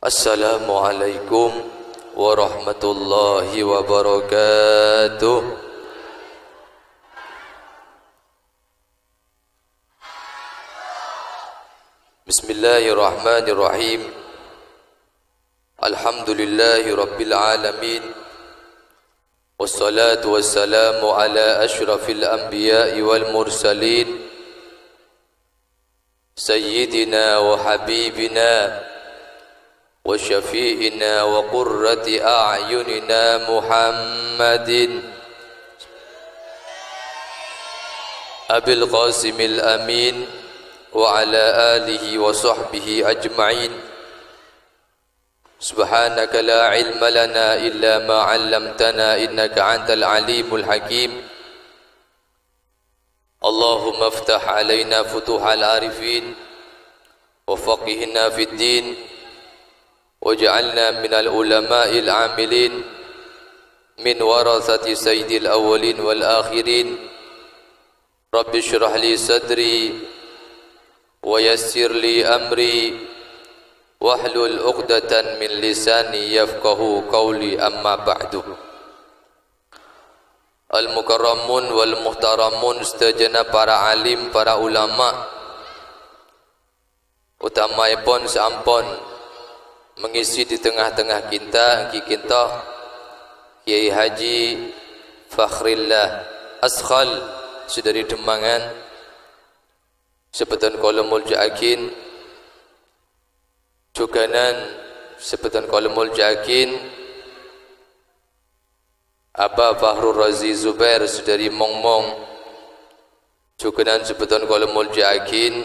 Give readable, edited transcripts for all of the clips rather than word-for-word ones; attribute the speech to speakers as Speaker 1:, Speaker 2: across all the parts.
Speaker 1: Assalamualaikum warahmatullahi wabarakatuh. Bismillahirrahmanirrahim. Alhamdulillahi rabbil alamin. Wassalatu wassalamu ala ashrafil anbiya'i wal mursalin. Sayyidina wa habibina wa syafi'ina wa qurrati a'yunina Muhammadin Abil Qasimil Amin wa ala alihi wa sahbihi ajma'in. Subhanaka la ilma lana illa ma 'allamtana innaka antal alimul hakim. Allahumma aftah alaina futuhal arifin wa faqihna fid din waj'alna minal ulama'il amilin min warathati sayyidil awwalin wal akhirin. Rabbi shrah li sadri wa yassir li amri wahlul 'uqdatan min lisani yafqahu qawli, amma ba'du. Al-mukarramun wal muhtaramun, sedaya para alim, para ulama, utamaipun sampun mengisi di tengah-tengah kita Kiai Haji Fakhrillah Askhal sedari Demangan, sebetan Kolomul Jakin, Cukanan sebetan Kolomul Jakin, Aba Fahrul Razi Zubair sedari Mongmong, Cukanan sebetan Kolomul Jakin,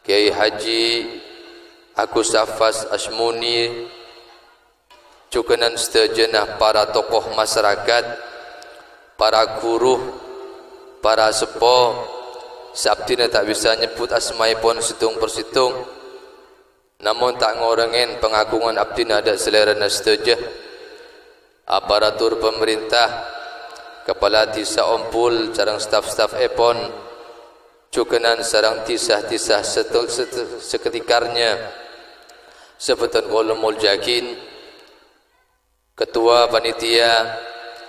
Speaker 1: Kiai Haji Agus Safas Asmuni, Cukanan seterjenah para tokoh masyarakat, para guru, para sepo, sabdina tak bisa nyebut asmaipun situng persitung, namun tak ngorengen pengagungan abdina ada selerana seterjah. Aparatur pemerintah, kepala tisa ompul, sarang staf-staf epon, Cukanan sarang tisah-tisah seketikarnya, sebetan Kolomul Jakin, ketua panitia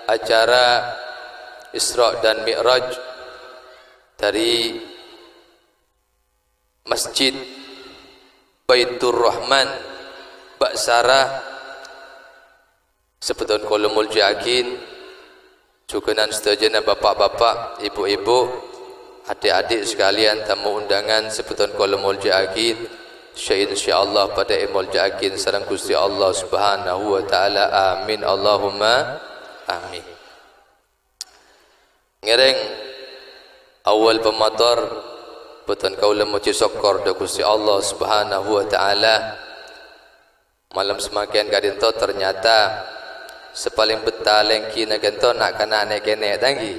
Speaker 1: acara Isra dan Mi'raj dari Masjid Baitur Rahman Baksara, sebetan Kolomul Jakin, Cukanan seterjana bapak-bapak, ibu-ibu, adik-adik sekalian, tamu undangan sebetan Kolomul Jakin, insyaallah pada Imul Jakin sareng Gusti Allah Subhanahu wa taala. Amin Allahumma amin. Ngereng awal pemator beton kaula muji syukur da Gusti Allah Subhanahu wa taala. Malam semakin kadento ternyata sepaling betal lengki nak gento nak kena nek kene tanggi.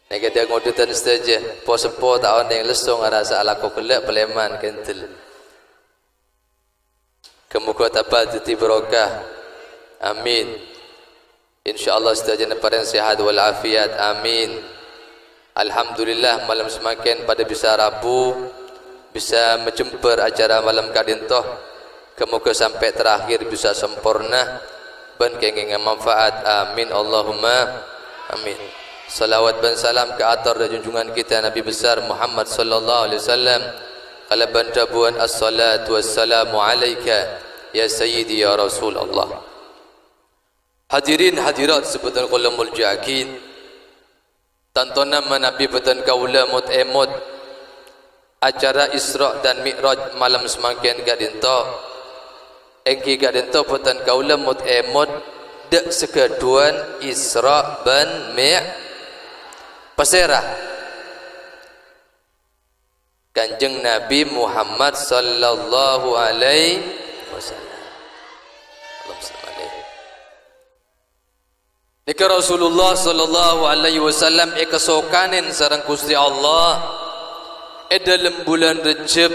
Speaker 1: Nek dia ngodutan saja, po sepo tahun yang lesung rasa ala ko kelak peleman kentel. Kemuka tapat ti barokah. Amin. Insyaallah setajana pada sehat wal afiat. Amin. Alhamdulillah malam semakin pada bisa Rabu bisa menjemper acara malam kadintoh. Kemuka sampai terakhir bisa sempurna ben kenging manfaat. Amin Allahumma amin. Salawat dan salam ke atar dan junjungan kita Nabi besar Muhammad sallallahu alaihi wasallam. Qalaban tabuan as-salatu wassalamu alayka ya sayyidi ya Rasulullah. Hadirin hadirat sebetul Kolomul Jakin, tontonan Nabi betan kaula mut emut acara Isra dan Mi'raj malam semakin gadinto engki gadinto betan kaula mut emut dek sekeduan Isra dan Mi'raj Paserah Kanjeng Nabi Muhammad sallallahu alaihi wasallam. Nika Rasulullah sallallahu alaihi wasallam kesokanen sareng Gusti Allah dalam bulan Rejab,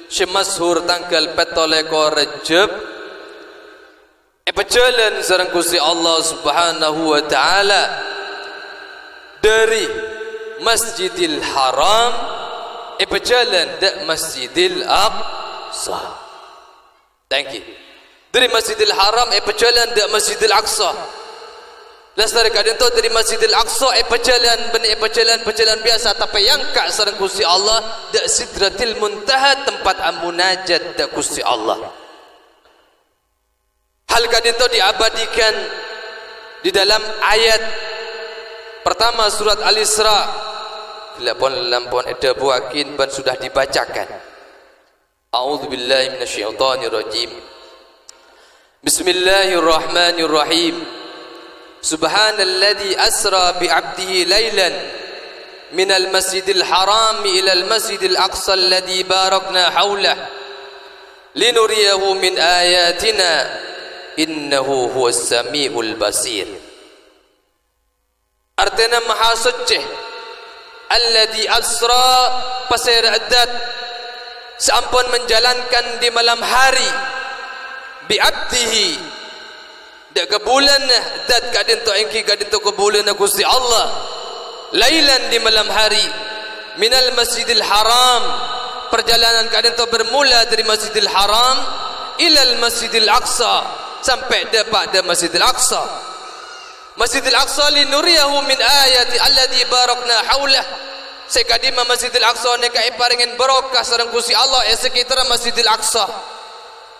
Speaker 1: semashur tanggal 14 Rejab berjalan sareng Gusti Allah Subhanahu wa taala dari Masjidil Haram berjalan ke Masjidil Aqsa. Thank you. Dari Masjidil Haram perjalanan ke Masjidil Aqsa. Lestari kadin tu dari Masjidil Aqsa perjalanan biasa tapi yang kak sareng Gusti Allah dak Sidratil Muntaha tempat munajat dak Gusti Allah. Hal kadin tu diabadikan di dalam ayat pertama surat Al-Isra. Lampon ada buakin ban sudah dibacakan. A'udzubillahi minasyaitonirrajim. Bismillahirrahmanirrahim. Subhanalladzi asra bi 'abdihi lailan minal masjidil haram ilal masjidil aqsa alladzi barakna haulahu linuriyahu min ayatina innahu huwas samiul basir. Artinya maha suci alladzi asra pasir adat seampun menjalankan di malam hari bi 'abdihi dak ke bulan dat kadin tu engki kadin tu ke bulan Gusti Allah lailan di malam hari minal masjidil haram perjalanan kadin tu bermula dari Masjidil Haram ilal Masjidil Aqsa sampai pada Masjidil Aqsa. Masjidil Aqsa linuriyahu min ayati alladhi barakna haulah sekadima Masjidil Aqsa ne kai paringin barokah sareng Gusti Allah sekitar Masjidil Aqsa.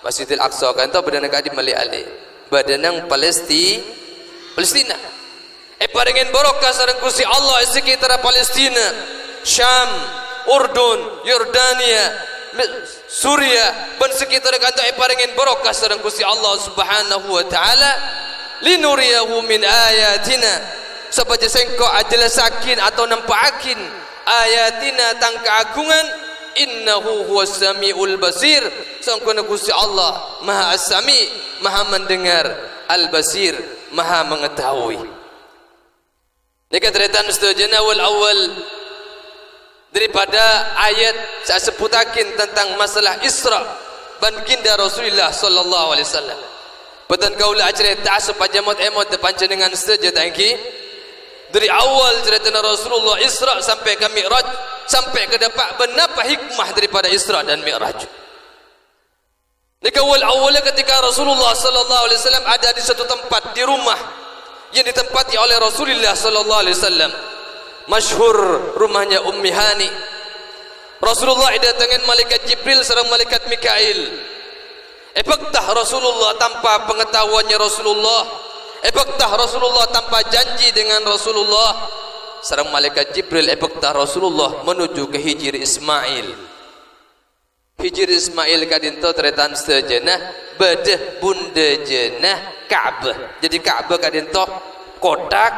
Speaker 1: Masjidil Aqsa kan tu berdana kadi mali ali badanang Palestina paringin barokah sareng Gusti Allah sekitar Palestina, Syam, Urdun, Yordania, Suria ban sekitar kanto paringin barokah sareng Gusti Allah Subhanahu wa taala linuriyahu min ayatina supaya sengko ajelasakin atau nampakin ayatina tang keagungan innahu huwas samiul basir. Sangkuna Gusti Allah Maha As-Sami, Maha mendengar, Al-Basir, Maha mengetahui. Ini cerita seterusnya awal daripada ayat saya sebutakin tentang masalah Isra baginda Rasulullah sallallahu alaihi wasallam. Betul kaulah cerita supaya emot panjenengan saja tangki. Dari awal cerita Rasulullah Isra sampai ke Mi'raj sampai ke dapat benapa hikmah daripada Isra dan Mi'raj. Awalnya ketika Rasulullah sallallahu alaihi wasallam ada di satu tempat di rumah yang ditempati oleh Rasulullah sallallahu alaihi wasallam. Masyhur rumahnya Ummi Hani. Rasulullah didatangkan malaikat Jibril serta malaikat Mikail. Epaktah Rasulullah tanpa pengetahuannya Rasulullah. Epaktah Rasulullah tanpa janji dengan Rasulullah. Serta malaikat Jibril epaktah Rasulullah menuju ke Hijr Ismail. Hijr Ismail kadinto tretan sejenah bedah bunda jenah Ka'bah. Jadi Ka'bah kadinto kotak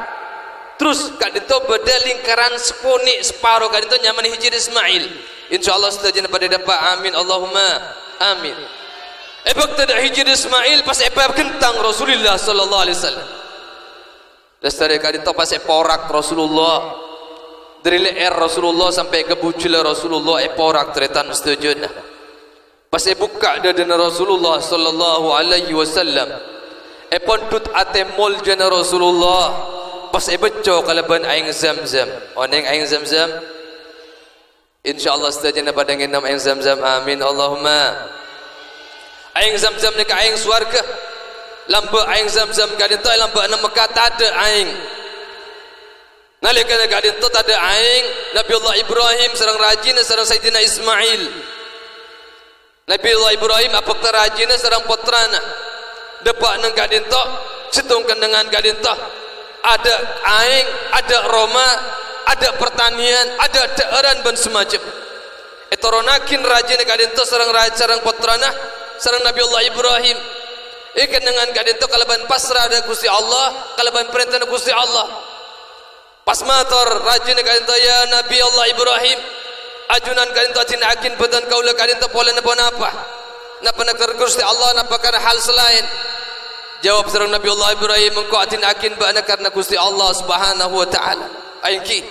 Speaker 1: terus kadinto bedah lingkaran sepuni separuh kadinto nyaman Hijr Ismail. Insyaallah sejenah pada dapat amin Allahumma amin. Ebak tada Hijr Ismail pas ebak kentang Rasulullah sallallahu alaihi wasallam. Lestari kadinto pas porak Rasulullah dari leher Rasulullah sampai ke bucul Rasulullah porak tretan sejenah. Pas buka dada Rasulullah sallallahu alaihi wasallam pontut ate mol jana Rasulullah pas beco kalaban aing Zamzam oneng aing Zamzam insyaallah setajana pada ngenam aing Zamzam amin Allahumma. Aing Zamzam ni ka aing swarga lamba aing Zamzam kadinto lamba na Mekah tada aing nalika kadinto tada aing Nabiullah Ibrahim sareng rajin sareng Sayyidina Ismail. Nabi Allah Ibrahim apakah rajina sarang putrana depak nang kadinto setungkan dengan kadinto ada aing, ada Roma, ada pertanian, ada daerah dan semacam etoronakin rajina kadinto sarang putrana sarang Nabi Allah Ibrahim ikan dengan kadinto kalaban pasrah ada Gusti Allah kalaban perintah Gusti Allah pas mator rajina kadinto ya Nabi Allah Ibrahim ajunan kalian tu atin akin bedan kaulah kalian tu pola napa nak tergusti Allah napa karena hal selain jawab sareng Nabi Allah Ibrahim engkau atin akin bana karena Gusti Allah Subhanahu wa taala aingki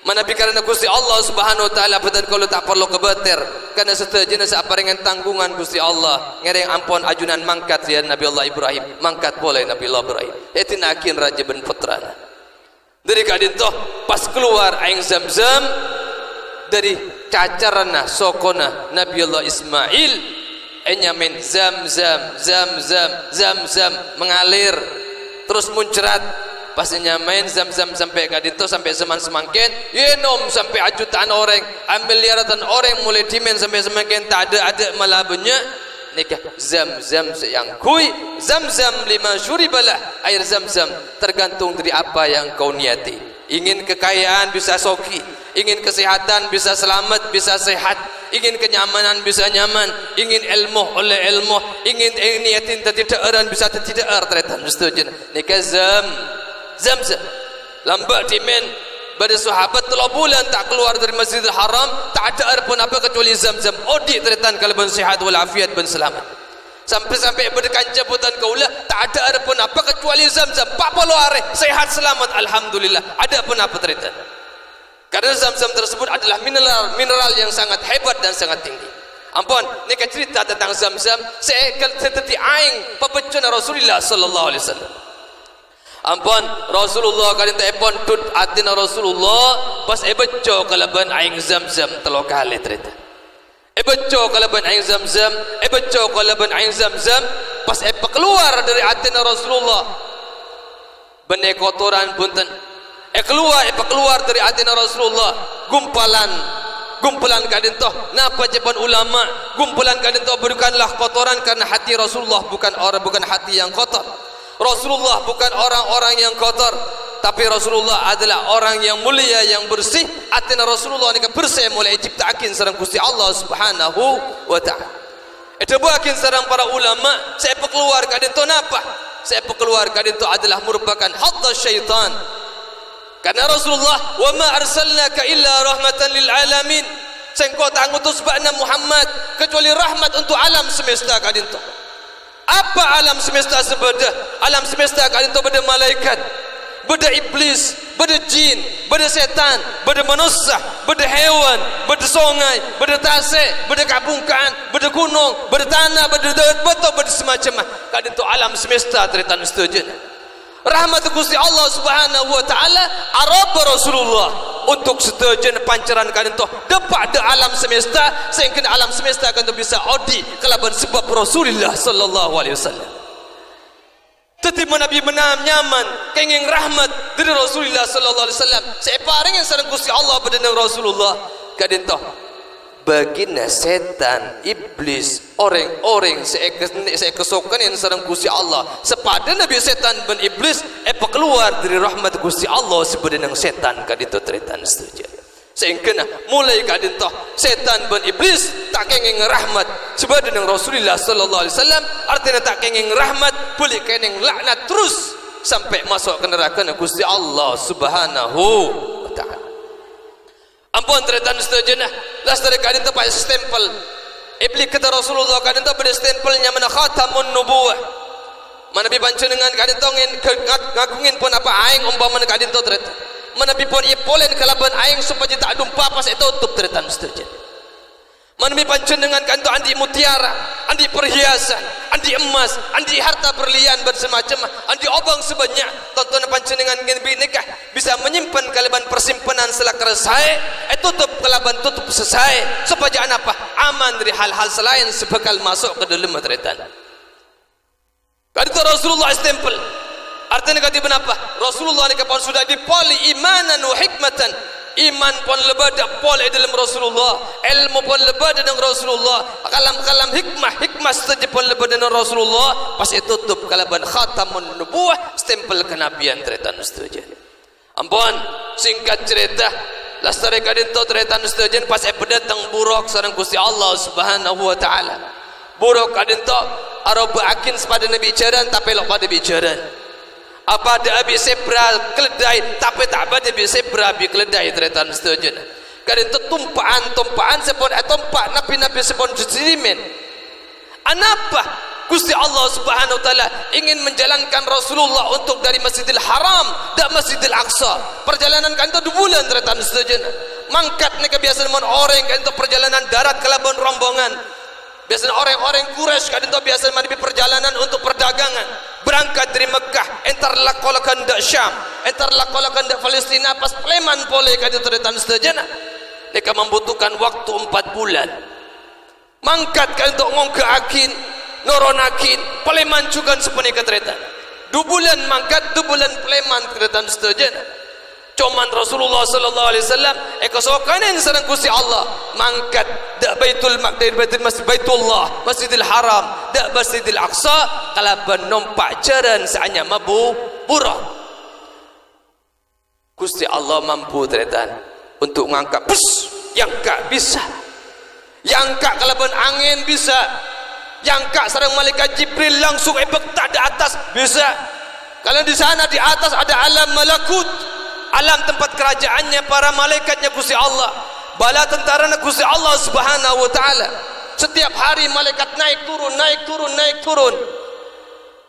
Speaker 1: mana karena Gusti Allah Subhanahu wa taala bedan kaulah tak perlu kebeter karena setajana saparingan tanggungan Gusti Allah ngereng ampun ajunan mangkat ya Nabi Allah Ibrahim mangkat boleh Nabi Allah Ibrahim atin akin raja ben putrana dari kadin toh pas keluar aing Zamzam dari cacarana sokona Nabi Allah Ismail nyamin zam mengalir terus muncrat pas nyamain zam sampai kadito sampai zaman semakin yenom sampai jutaan orang miliaran orang mulai dimen sampai semakin tak ada malah banyak nikah zam yang kui zam lima syuribalah air zam tergantung dari apa yang kau niati. Ingin kekayaan bisa soki, ingin kesehatan bisa selamat, bisa sehat, ingin kenyamanan bisa nyaman, ingin ilmu oleh ilmu, ingin niatin tidak eran bisa tidak tertan setuju nikah zam lambat dimen pada sahabat 3 bulan tak keluar dari Masjidil Haram, tak ada pun apa kecuali zam odik tertan kalban sehat wal afiat ben selamat. Sampai berdekat jabatan kaulah tak ada pun apa kecuali zam 40 hari sehat selamat alhamdulillah. Ada pun apa terita karena zam tersebut adalah mineral yang sangat hebat dan sangat tinggi. Ampun ni cerita tentang zam saya tetapi aing pebecun Rasulullah sallallahu alaihi wasallam. Ampun Rasulullah kadang tak pun tut atina Rasulullah pas beco kalaban aing zam 3 kali terita beco kalaban aing zam beco kalaban aing zam pas keluar dari atina Rasulullah benih kotoran punten keluar dari atina Rasulullah gumpulan kadintoh napa japan ulama gumpulan kadintoh bukanlah kotoran karena hati Rasulullah bukan hati yang kotor. Rasulullah bukan orang-orang yang kotor, tapi Rasulullah adalah orang yang mulia yang bersih. Atina Rasulullah ni bersih mulai ciptaakin sareng Gusti Allah Subhanahu wa taala. Itu buakin sareng para ulama saya keluar kadintoh napa? Saya keluar kadintoh adalah merupakan hadda syaitan. Karena Rasulullah wa ma arsalnaka illa rahmatan lil alamin. Sengko tak ngutus ba'na Muhammad kecuali rahmat untuk alam semesta kadintoh. Apa alam semesta sebedah? Alam semesta kadintoh beda malaikat, beda iblis, beda jin, beda setan, beda manusia, beda hewan, beda sungai, beda tasik, beda kabungkaan, beda gunung, beda tanah, beda betul, beda semacam. Kadintoh alam semesta teritan setuju. Rahmat Gusti Allah Subhanahu wa taala arab Rasulullah untuk setujuan pancaran kadintoh depak de alam semesta sehingga alam semesta akan bisa odi kelaban sebab Rasulullah sallallahu alaihi wasallam. Tetapi Nabi menam nyaman kenging rahmat dari Rasulullah sallallahu alaihi wasallam. Saya paring yang sareng Gusti Allah bedenang Rasulullah kadintoh baginda setan iblis orang-orang saya kesokan yang sareng Gusti Allah sepada Nabi setan ben iblis keluar dari rahmat Gusti Allah sebenarnya setan kadintoh tretan setuju sehingga mulai kadintoh setan ben iblis tak kenging rahmat sebenarnya Rasulullah sallallahu alaihi wasallam artinya tak kenging rahmat boleh kenging laknat terus sampai masuk ke neraka Gusti Allah Subhanahu wa taala. Ampun tretan setuju nah lastari kadintoh pakai stempel iblis kata Rasulullah kadintoh pada stempelnya mana khatamun nubuwah mana bi pancen dengan kadintoh ngagungin pun apa aing umpama kadintoh tretan mana bi pun ipolen kalaban aing supaya tak dumpa pas itu tutup tretan setuju mana bi pancen dengan kadintoh andi mutiara andi perhiasan andi emas andi harta berlian bersemacam andi obang sebanyak tonton pancen dengan nikah bisa menyimpan kalaban persimpanan selakar selesai tutup kalaban tutup selesai supaya apa aman dari hal-hal selain sebekal masuk ke dalam tretan. Kata Rasulullah stempel artinya kata apa Rasulullah ni kapal sudah dipoli imanan wa hikmatan iman pun lebada poli dalam Rasulullah ilmu pun lebada dengan Rasulullah kalam hikmah saja pun lebada dengan Rasulullah pas tutup kalaban khatamun nubuwah stempel kenabian tretan setuju. Ampun singkat cerita lastari kadintoh tretan setuju pas datang buruk sareng Gusti Allah Subhanahu wa taala. Buruk kadintoh arab akin sepada Nabi jaran tapi lok pada bicaran. Apa ada abi sebra keledai tapi tak pada abi sebra bi keledai tretan setuju. Kadintoh tumpaan sepon tumpak nabi sepon jerimen. Anapa Gusti Allah Subhanahu wa taala ingin menjalankan Rasulullah untuk dari Masjidil Haram dan Masjidil Aqsa. Perjalanan kanto 2 bulan tretan setuju. Mangkat ni kebiasaan orang kanto perjalanan darat kelaban rombongan. Biasanya orang-orang Quraisy kanto biasa mandi perjalanan untuk perdagangan. Berangkat dari Mekah, entar lakolakan dak Syam, entar lakolakan dak Palestina pas Pleman boleh kanto tretan setuju. Mereka membutuhkan waktu 4 bulan. mangkat kan untuk ngongkaakin noronakin peleman juga sepeni ketretan 2 bulan mangkat 2 bulan peleman ketretan setuju cuman Rasulullah sallallahu alaihi wasallam ekosokanen sareng Gusti Allah mangkat dak Baitul Maqdis Baitullah Masjidil Haram dak Masjidil Aqsa kalaban nompak jaran saanya mabu burah Gusti Allah mampu tretan untuk ngangkat yang kak bisa yang kak kalaban angin bisa yang kak sareng malaikat Jibril langsung tak di atas bisa kalau di sana di atas ada alam malakut alam tempat kerajaannya para malaikatnya Gusti Allah bala tentara Gusti Allah subhanahu wa ta'ala setiap hari malaikat naik turun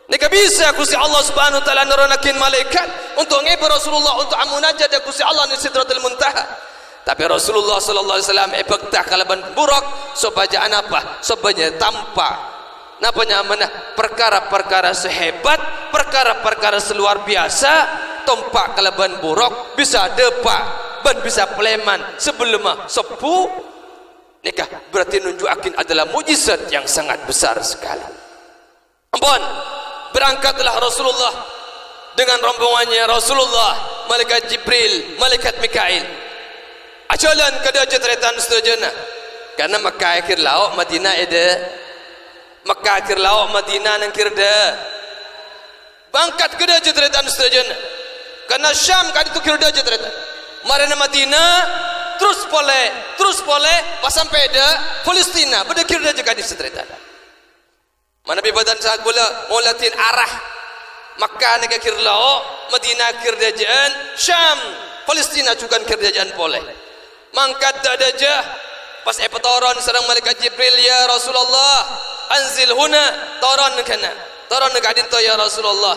Speaker 1: nika bisa Gusti Allah subhanahu wa ta'ala nurunakin malaikat untuk ngeber Rasulullah untuk amunajat ya Gusti Allah di Sidratul Muntaha tapi Rasulullah sallallahu alaihi wasallam ebekta kalaban buruk supaya apa supaya tampak napanya mana perkara-perkara sehebat perkara-perkara seluar biasa tompak kalaban buruk bisa depak ban bisa peleman sebelum sepuh nikah berarti nunjukin adalah mujizat yang sangat besar sekali ampun berangkatlah Rasulullah dengan rombongannya Rasulullah malaikat Jibril malaikat Mikail ajalan kada jetretan setujana karena Makkah akhir lauk Madinah ada Makkah akhir lauk Madinah nang kirda bangkat kada jetretan setujana karena Syam kali itu kira aja ternyata marana Madinah terus boleh pas sampai ada Palestina pada kira aja kali ternyata mana bibadan saat gula mau latin arah Makkah ni kira lao Madinah kira ajaan Syam Palestina juga kira ajaan boleh mangkat ada aja pas epatoron sareng malaikat Jibril ya Rasulullah anzil huna toron kadin to ya Rasulullah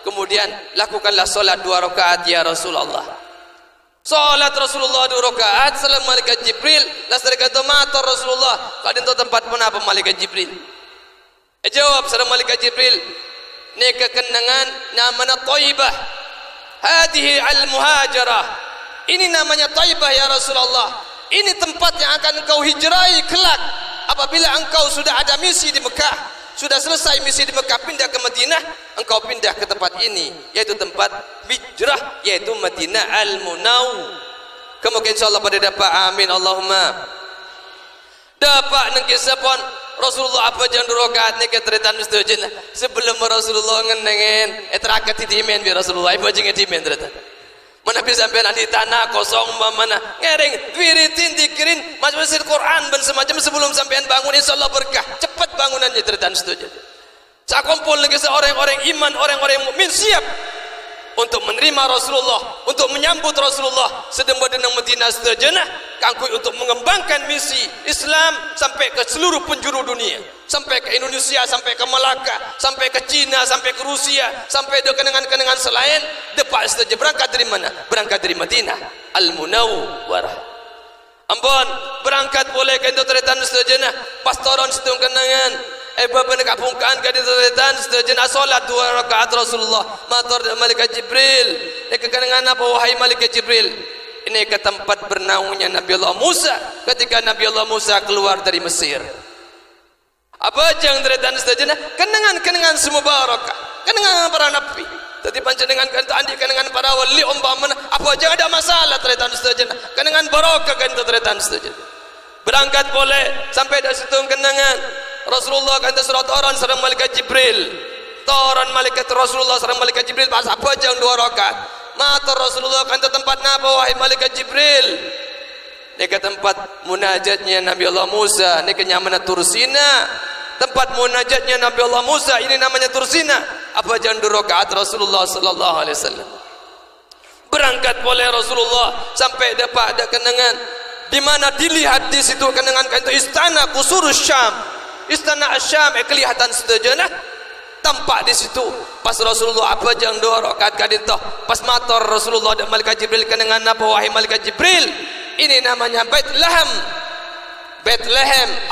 Speaker 1: kemudian lakukanlah solat 2 rakaat ya Rasulullah solat Rasulullah 2 rakaat salam malaikat Jibril lasar kata matur Rasulullah kadin to tempat pun apa malaikat Jibril jawab salam malaikat Jibril ni kekenangan namanya Thaibah hadhihi al-muhajarah ini namanya Thaibah ya Rasulullah ini tempat yang akan engkau hijrahi kelak apabila engkau sudah ada misi di Mekah sudah selesai misi di Mekah pindah ke Madinah engkau pindah ke tempat ini yaitu tempat hijrah yaitu Madinah Al-Munawwarah kemudian insyaallah pada dapat amin Allahumma dapat nang kisah pon Rasulullah apa jangan rakaat ni keteritan setuju sebelum Rasulullah ngenengen terakat di dimen bi Rasulullah apa jeung dimen ternyata mana bisa sampai di tanah kosong mana ngereng wiritin dikirin majlis Quran dan semacam sebelum sampean bangun insyaallah berkah cepat bangunannya terdan setuju saya kumpul lagi orang-orang iman orang-orang mukmin siap untuk menerima Rasulullah untuk menyambut Rasulullah sedang berdenang Madinah setuju kangkui untuk mengembangkan misi Islam sampai ke seluruh penjuru dunia sampai ke Indonesia sampai ke Malaka sampai ke Cina sampai ke Rusia sampai ke kenangan-kenangan selain depan setuju berangkat dari mana berangkat dari Madinah Al-Munawwarah ampun berangkat boleh ke Indonesia setuju pastoran setung kenangan bapa nak pungkaan ke Indonesia setuju solat 2 rakaat Rasulullah matur malaikat Jibril ni kekenangan apa wahai malaikat Jibril ini ke tempat bernaungnya Nabi Allah Musa ketika Nabi Allah Musa keluar dari Mesir apa yang terjadi setuju kenangan semua barakah kenangan para nabi tadi panjenengan andi kenangan para wali umpama apa aja ada masalah terjadi setuju kenangan barakah kan terjadi setuju berangkat boleh sampai dari situ kenangan Rasulullah kata surat Toran sareng malaikat Jibril Toran malaikat Rasulullah sareng malaikat Jibril pas apa aja 2 rakaat matur Rasulullah kata tempat napa wahai malaikat Jibril ni ke tempat munajatnya Nabi Allah Musa ni ke nyamana Tursina tempat munajatnya Nabi Allah Musa ini namanya Tursina apa jangan 2 rakaat Rasulullah sallallahu alaihi wasallam berangkat boleh Rasulullah sampai dapat ada kenangan di mana dilihat di situ kenangan itu istana Qusur Syam istana Syam kelihatan setuju tampak di situ pas Rasulullah apa jangan 2 rakaat kaditoh pas matur Rasulullah dan malaikat Jibril kenangan apa wahai malaikat Jibril ini namanya Bethlehem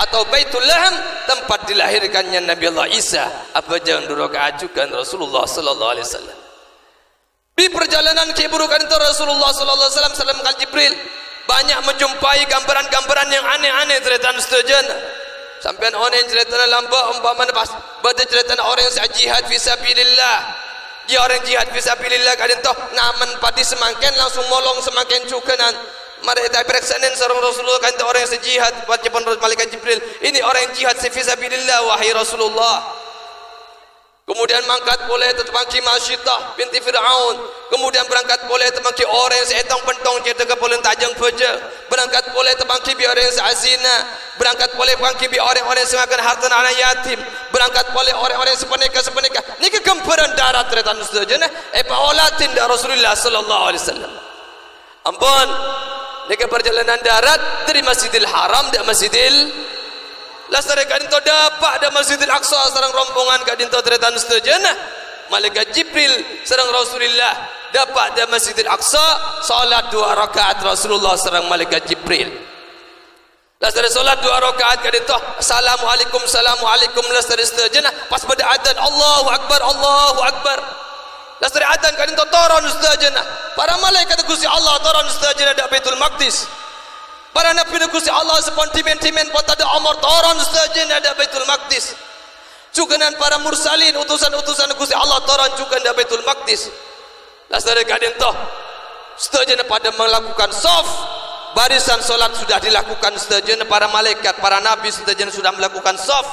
Speaker 1: atau Baitul Laham tempat dilahirkannya Nabi Allah Isa apa jangan 2 rakaat juga Rasulullah sallallahu alaihi wasallam di perjalanan keburukan itu Rasulullah sallallahu alaihi wasallam salam Jibril banyak menjumpai gambaran-gambaran yang aneh-aneh ternyata setuju Sampai orang yang cerita lambat umpama pas baca cerita orang yang jihad fisabilillah. Dia orang jihad fisabilillah kadang toh naman padi semakin langsung molong semakin cukenan. Mari kita periksakan seorang Rasulullah kan orang yang jihad baca pun malaikat Jibril. Ini orang yang jihad fisabilillah wahai Rasulullah. Kemudian mangkat boleh terpangki Masyitah binti Fir'aun. Kemudian berangkat boleh terpangki orang yang seetong pentong cerita ke polen tajang peja. Berangkat boleh terpangki bi orang yang seazina. Berangkat boleh terpangki bi orang-orang yang semakan harta anak yatim. Berangkat boleh orang-orang yang sepeneka. Ini kegemparan darat retan setuju. Paolatin dari Rasulullah sallallahu alaihi wasallam. Ampun. Ini perjalanan darat dari Masjidil Haram dan Masjidil Lasare kadinto dapat ada Masjidil Aqsa sareng rombongan kadinto tretan setujana malaikat Jibril sareng Rasulullah dapat ada Masjidil Aqsa salat 2 rakaat Rasulullah sareng malaikat Jibril. Lasare salat 2 rakaat kadinto assalamualaikum lasare setujana pas pada adzan Allahu akbar. Lasare adzan kadinto toron setujana para malaikat Gusti Allah toron setujana da Baitul Maqdis. Para nabi Gusti Allah sepon timen-timen kota da Umar toron saja ada Baitul Maqdis. Cukenan para mursalin utusan-utusan Gusti Allah toron cukan da Baitul Maqdis. Lasare kadin toh setuju pada melakukan saf barisan salat sudah dilakukan setuju para malaikat para nabi setuju sudah melakukan saf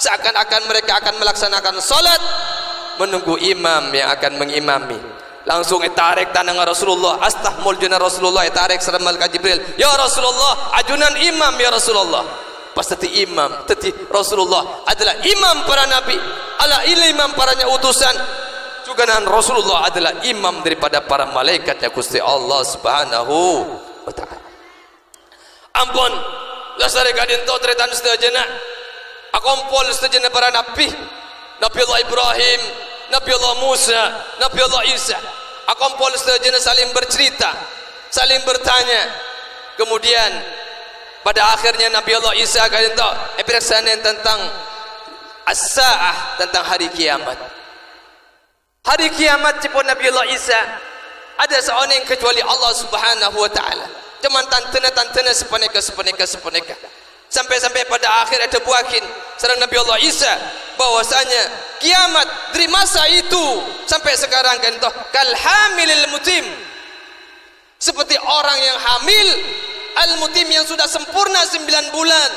Speaker 1: seakan-akan mereka akan melaksanakan salat menunggu imam yang akan mengimami. Langsung tarik tangan Rasulullah astahmul jana Rasulullah tarik serem malaikat Jibril ya Rasulullah ajunan imam ya Rasulullah pas tadi imam tadi Rasulullah adalah imam para nabi ala imam paranya utusan juga Rasulullah adalah imam daripada para malaikatnya Gusti Allah subhanahu wa ta'ala. Ampun lasare kadin to tretan sedajana akompol sedajana para nabi Allah Ibrahim Nabi Allah Musa, Nabi Allah Isa. Akompol sejenis saling bercerita, saling bertanya. Kemudian pada akhirnya Nabi Allah Isa kalian tahu periksaannya tentang as-sa'ah, tentang hari kiamat. Hari kiamat cipon Nabi Allah Isa ada seorang yang kecuali Allah Subhanahu wa taala. Cuman tantena sepeneka. Sampai pada akhir ada buakin serang Nabi Allah Isa bahwasanya kiamat dari masa itu sampai sekarang kan toh kal hamilil mutim seperti orang yang hamil al mutim yang sudah sempurna 9 bulan.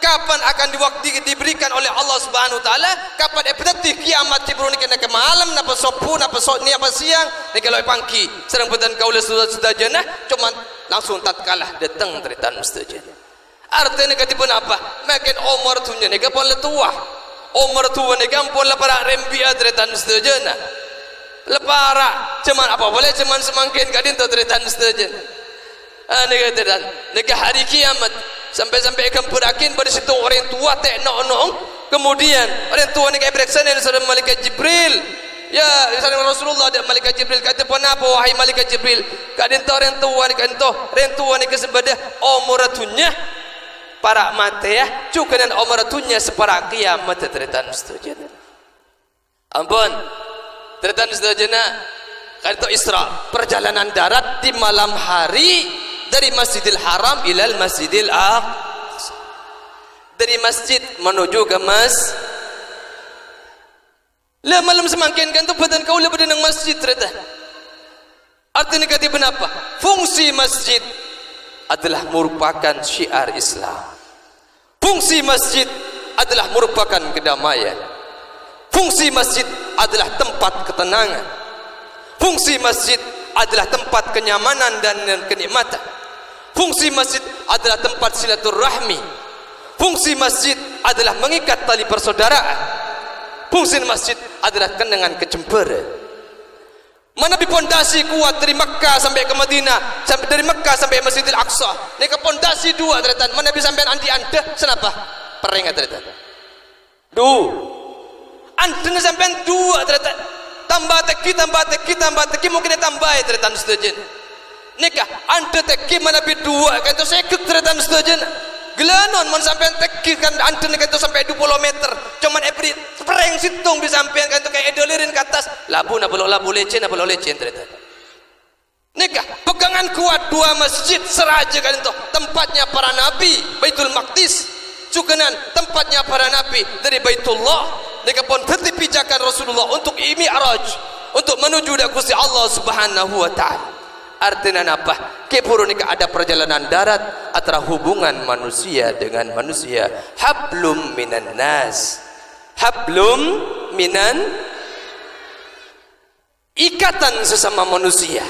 Speaker 1: Kapan akan diberikan oleh Allah Subhanahu wa taala? Kapan epideti kiamat cibruni kena ke malam napa sopu napa sotni apa siang nek kalau pangki serang pedan kaula sudah jenah cuman langsung tatkalah datang teritan mustajab. Artinya katipun apa? Makin umur tunya nek pon tua. Umur tua nek pon la para rembia teritan mustajab. Lepara cuman apa boleh cuman semakin kadin to teritan mustajab. Nek teritan nek hari kiamat sampai kempurakin pada situ orang tua tek nong kemudian orang tua ni kayak periksa ni saudara malaikat Jibril ya saudara Rasulullah ada malaikat Jibril kata pun apa wahai malaikat Jibril kadin to orang tua ni kesebadah umuratunya para mate ya cukanan umuratunya separa kiamat teritan setuju ampun teritan setuju kan to Isra perjalanan darat di malam hari dari Masjidil Haram ilal Masjidil Aqsa. Dari masjid menuju ke lah malam semakin kan tu badan kau lebih dengan masjid ternyata. Artinya kata kenapa? Fungsi masjid adalah merupakan syiar Islam. Fungsi masjid adalah merupakan kedamaian. Fungsi masjid adalah tempat ketenangan. Fungsi masjid adalah tempat kenyamanan dan kenikmatan. Fungsi masjid adalah tempat silaturahmi. Fungsi masjid adalah mengikat tali persaudaraan. Fungsi masjid adalah kenangan kecemburuan. Mana pondasi kuat dari Mekah sampai ke Madinah, sampai dari Mekah sampai Masjidil Aqsa. Nek pondasi dua ternyata. Mana bisa sampai anti anda kenapa? Peringat ternyata. Anda sampai dua ternyata. Tambah teki mungkin tambah ternyata setuju. Nikah anda teki mana bi dua kan tu saya keteretan setuju gelanon man sampai teki kan anda nikah tu sampai 20 meter cuman every pereng situng bisa sampai kan tu kayak edolirin ke atas labu lecen ternyata nikah pegangan kuat dua masjid seraja kan tu tempatnya para nabi Baitul Maqdis cukenan tempatnya para nabi dari Baitullah mereka pun tertib pijakan Rasulullah untuk mi'raj, untuk menuju dak Gusti Allah Subhanahu wa taala. Artinya apa? Kepuru nika ada perjalanan darat antara hubungan manusia dengan manusia. Hablum minan nas. Hablum minan, ikatan sesama manusia.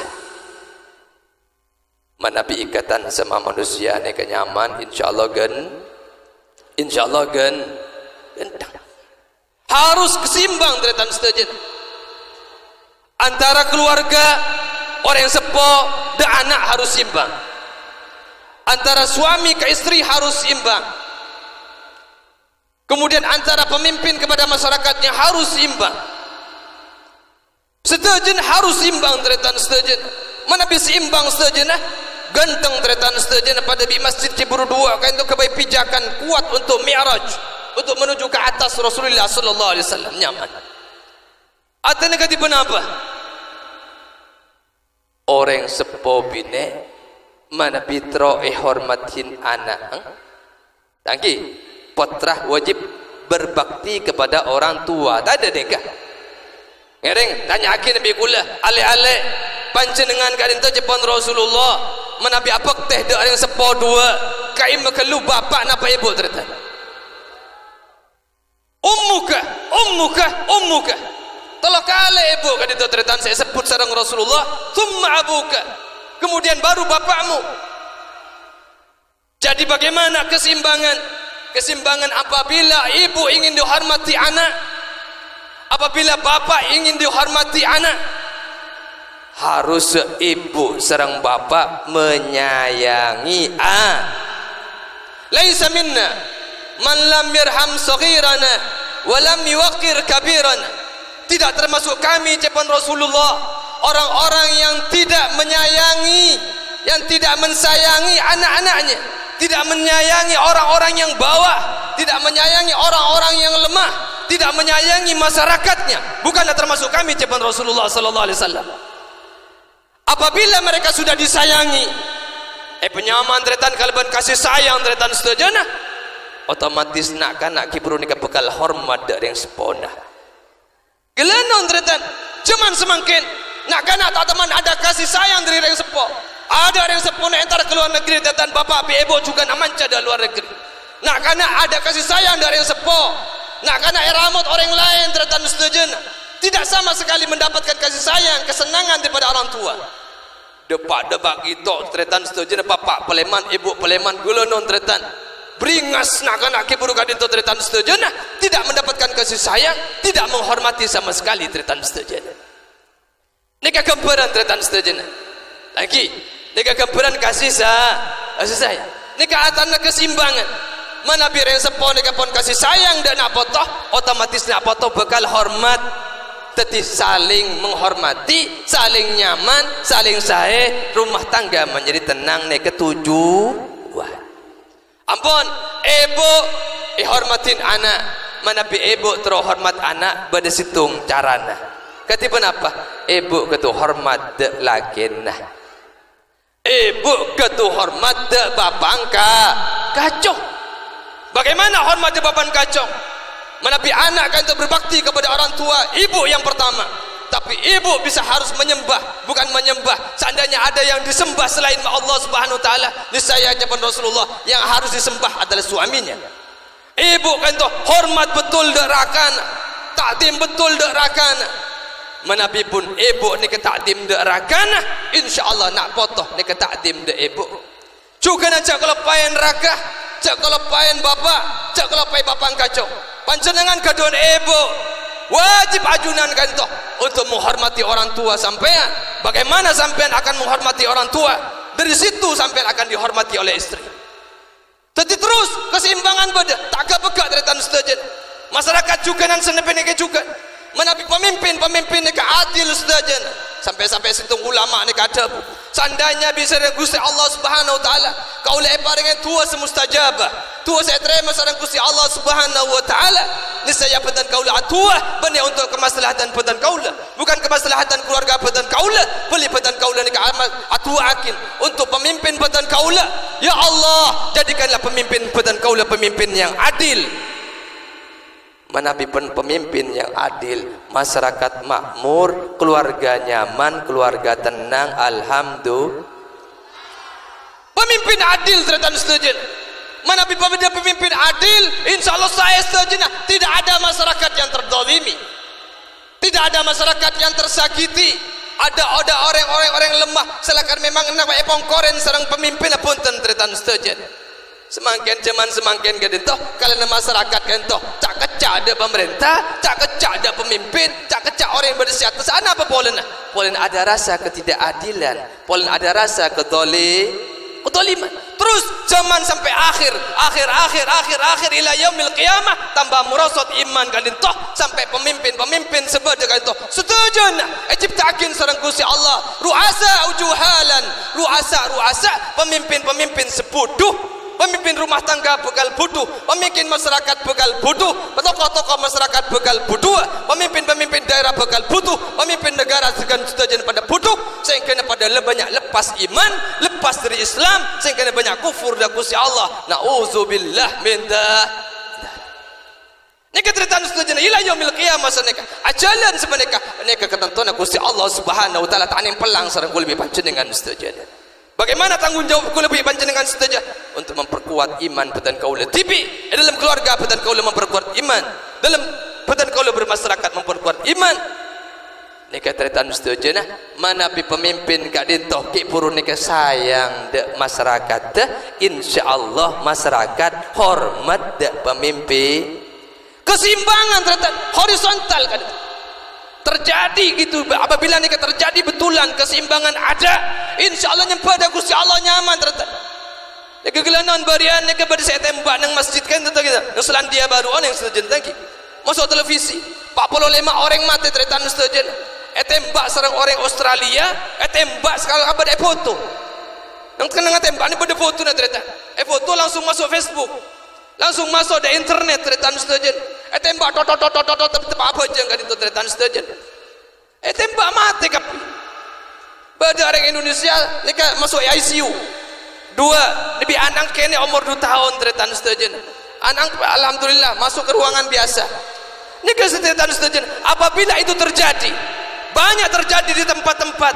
Speaker 1: Manapi ikatan sama manusia nika nyaman insyaallah gentang. Harus kesimbang tretan setuju. Antara keluarga orang yang sepo dan anak harus imbang. Antara suami ke istri harus imbang. Kemudian antara pemimpin kepada masyarakatnya harus imbang. Setuju harus imbang tretan setuju. Mana bisa imbang setuju nah? Ganteng tretan setuju pada di Masjid Ciburu 2 kan itu kebaik pijakan kuat untuk mi'raj, untuk menuju ke atas Rasulullah sallallahu alaihi wasallam nyaman. Atau negatif apa? Orang sepo bine mana pitro hormatin anak. Tangki putra wajib berbakti kepada orang tua. Tak ada nikah. Ngereng tanya akhir Nabi kula ale-ale panjenengan kadin tu Jepun Rasulullah menabi apa teh de orang sepo dua kai mekelu bapak napa ibu ternyata. Ummuka tolong kale ibu kadin tu ternyata saya sebut sareng Rasulullah thumma abuka, kemudian baru bapakmu. Jadi bagaimana keseimbangan apabila ibu ingin dihormati anak, apabila bapak ingin dihormati anak, harus ibu serang bapak menyayangi laisa minna man lam yarham saghirana wa lam yuqir kabirana. Tidak termasuk kami ucapan Rasulullah orang-orang yang tidak menyayangi, yang tidak mensayangi anak-anaknya, tidak menyayangi orang-orang yang bawah, tidak menyayangi orang-orang yang lemah, tidak menyayangi masyarakatnya, bukanlah termasuk kami ucapan Rasulullah sallallahu alaihi wasallam. Apabila mereka sudah disayangi, penyaman tretan kalban kasih sayang tretan setuju, otomatis nak kanak kibru nikah bekal hormat dari yang sepona. Gelenon tretan, cuman semakin nak kanak tak teman ada kasih sayang dari yang sepo. Ada yang sepona entar keluar negeri tretan bapak ibu juga nak manca dari luar negeri. Nak kanak ada kasih sayang dari yang sepo. Nak kanak eramut orang lain tretan setuju. Tidak sama sekali mendapatkan kasih sayang, kesenangan daripada orang tua. Depak itu tretan setuju bapak peleman ibu peleman gula non tretan beringas nak kiburu kadin tu tretan setuju tidak mendapatkan kasih sayang, tidak menghormati sama sekali tretan setuju. Nikah kembaran tretan setuju lagi nikah kembaran kasih sayang, nikah atana keseimbangan. Mana bir yang sepo nikah pun kasih sayang dan nak potoh, otomatis nak potoh bekal hormat. Tetapi saling menghormati, saling nyaman, saling sae, rumah tangga menjadi tenang nih ketujuan. Ampun, ibu hormatin anak, mana bi ibu terhormat anak pada situng carana. Ketipen apa? Ibu ketu hormat de lagenah. Ibu ketu hormat de bapangka kacau. Bagaimana hormat de bapan kacau? Menapi anak kan untuk berbakti kepada orang tua, ibu yang pertama. Tapi ibu bisa harus menyembah, bukan menyembah. Seandainya ada yang disembah selain Allah Subhanahu wa taala, niscaya ucapan Rasulullah yang harus disembah adalah suaminya. Ibu kan itu hormat betul dak rakana, takdim betul dak rakana. Menapi pun ibu ni ke takdim dak rakana, insyaallah nak potoh ni ke takdim dak ibu. Juga nak kalau payen rakah, cak kalau payen bapak, cak kalau payen bapak kacau. Panjenengan kedon ibu wajib ajunan kan toh untuk menghormati orang tua sampean. Bagaimana sampean akan menghormati orang tua? Dari situ sampean akan dihormati oleh istri. Jadi terus keseimbangan beda, tak kebegak dari tan setuju. Masyarakat juga nan senepen juga. Menapi pemimpin neka adil setuju. sampai situng ulama ni kata sandainya bisa Gusti Allah Subhanahu wa taala kaula paringan tua semustajabah tua saya terima sareng Gusti Allah Subhanahu wa taala niscaya pedan kaula atuah benih untuk kemaslahatan pedan kaula bukan kemaslahatan keluarga pedan kaula beli pedan kaula ni atuakin untuk pemimpin pedan kaula ya Allah jadikanlah pemimpin pedan kaula pemimpin yang adil menabi pemimpin yang adil masyarakat makmur keluarga nyaman keluarga tenang alhamdulillah pemimpin adil ternyata setuju menabi pemimpin adil insyaallah saya setuju tidak ada masyarakat yang terdolimi tidak ada masyarakat yang tersakiti ada orang-orang lemah silakan memang nak pongkoren sareng pemimpin pun ternyata setuju semakin zaman semakin gedetoh kalau masyarakat gentoh tak kecak ada pemerintah tak kecak ada pemimpin tak kecak orang yang bersiat sana apa polen ada rasa ketidakadilan polen ada rasa kedoliman terus zaman sampai akhir ila yaumil qiyamah tambah merosot iman gentoh sampai pemimpin sebagai gentoh setuju nak ciptakin sareng Gusti Allah ruasa ujuhalan ruasa pemimpin sepuduh pemimpin rumah tangga bekal butuh, pemimpin masyarakat bekal butuh, tokoh-tokoh masyarakat bekal butuh, pemimpin daerah bekal butuh, pemimpin negara segan setuju pada butuh, sehingga pada banyak lepas iman, lepas dari Islam, sehingga banyak kufur dan Gusti Allah. Nauzubillah min dzalik. Nika teritan setuju ila yaumil qiyamah saneka. Ajalan sebeneka, nika ketentuan Gusti Allah Subhanahu wa taala tanim pelang sareng kula lebih panjenengan setuju. Bagaimana tanggung jawabku lebih panjenengan setuju untuk memperkuat iman pedan kaula tipi dalam keluarga pedan kaula memperkuat iman dalam pedan kaula bermasyarakat memperkuat iman nika teritan setuju nah mana pemimpin kak dintoh ki purun nika sayang de masyarakat de insyaallah masyarakat hormat de pemimpin keseimbangan teritan horizontal kan terjadi gitu apabila nikah terjadi betulan keseimbangan ada insyaallah nyempada Gusti Allah nyaman ternyata kegelanan barian nikah pada saya tembak nang masjid kan ternyata kita nang Selandia Baru on yang setuju lagi masuk televisi 45 orang mati ternyata setuju tembak sareng orang Australia tembak sekarang apa ada foto nang kena tembak ni pada foto na ternyata foto langsung masuk Facebook langsung masuk di internet ternyata setuju tembak apa aja enggak diteretan setuju tembak mati kapi pada orang Indonesia mereka masuk ICU 2 lebih anak kene umur 2 tahun teretan setuju anak alhamdulillah masuk ke ruangan biasa mereka teretan setuju apabila itu terjadi banyak terjadi di tempat-tempat